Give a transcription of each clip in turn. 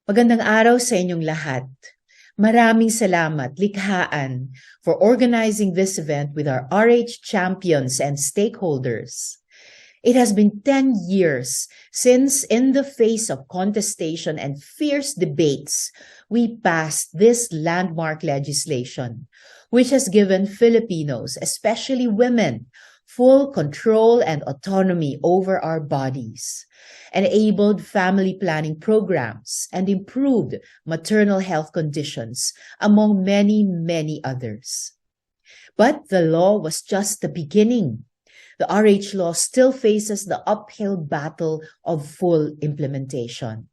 Magandang araw sa inyong lahat. Maraming salamat, Likhaan, for organizing this event with our RH champions and stakeholders. It has been 10 years since, in the face of contestation and fierce debates, we passed this landmark legislation, which has given Filipinos, especially women, full control and autonomy over our bodies, enabled family planning programs, and improved maternal health conditions, among many, many others. But the law was just the beginning. The RH law still faces the uphill battle of full implementation.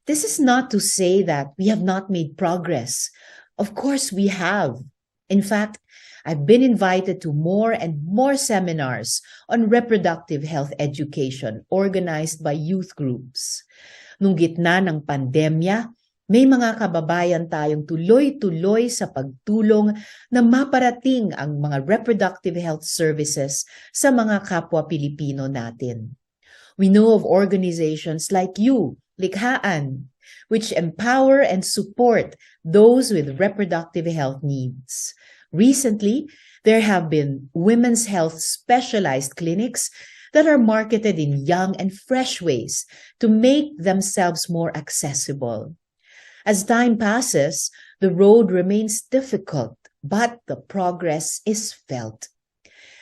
This is not to say that we have not made progress. Of course we have. In fact, I've been invited to more and more seminars on reproductive health education organized by youth groups. Nung gitna ng pandemya, may mga kababayan tayong tuloy-tuloy sa pagtulong na maparating ang mga reproductive health services sa mga kapwa Pilipino natin. We know of organizations like you, Likhaan, which empower and support those with reproductive health needs. Recently, there have been women's health specialized clinics that are marketed in young and fresh ways to make themselves more accessible. As time passes, the road remains difficult, but the progress is felt.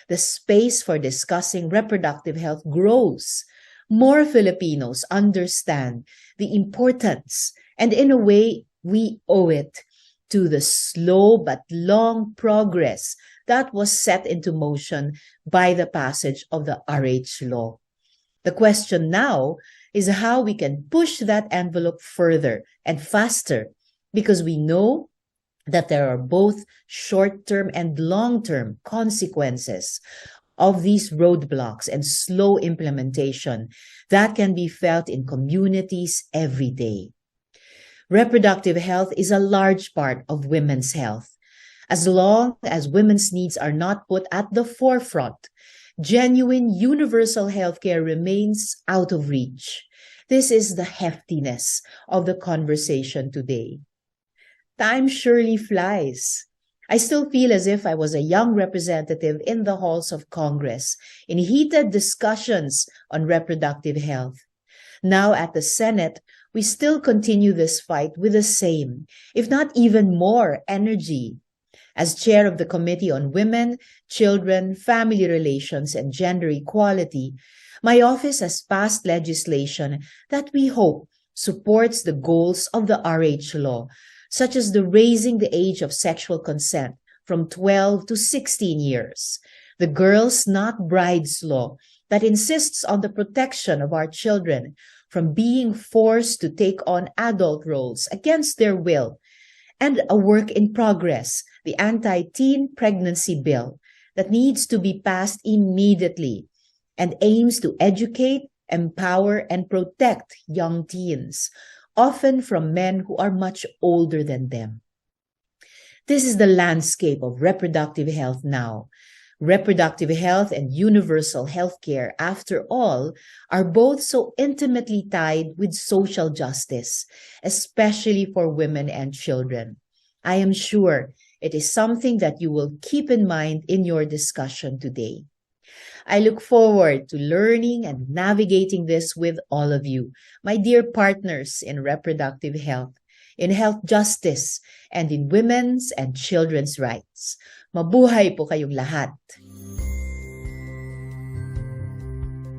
The space for discussing reproductive health grows. More Filipinos understand the importance, and in a way, we owe it to the slow but long progress that was set into motion by the passage of the RH law. The question now is how we can push that envelope further and faster, because we know that there are both short-term and long-term consequences of these roadblocks and slow implementation that can be felt in communities every day. Reproductive health is a large part of women's health. As long as women's needs are not put at the forefront, genuine universal healthcare remains out of reach. This is the heftiness of the conversation today. Time surely flies. I still feel as if I was a young representative in the halls of Congress in heated discussions on reproductive health. Now at the Senate, we still continue this fight with the same, if not even more, energy. As chair of the Committee on Women, Children, Family Relations, and Gender Equality, my office has passed legislation that we hope supports the goals of the RH law, such as the raising the age of sexual consent from 12 to 16 years, the Girls Not Brides law that insists on the protection of our children from being forced to take on adult roles against their will, and a work in progress, the anti-teen pregnancy bill that needs to be passed immediately and aims to educate, empower, and protect young teens, often from men who are much older than them. This is the landscape of reproductive health now. Reproductive health and universal health care, after all, are both so intimately tied with social justice, especially for women and children. I am sure it is something that you will keep in mind in your discussion today. I look forward to learning and navigating this with all of you, my dear partners in reproductive health, in health justice, and in women's and children's rights. Mabuhay po kayong lahat!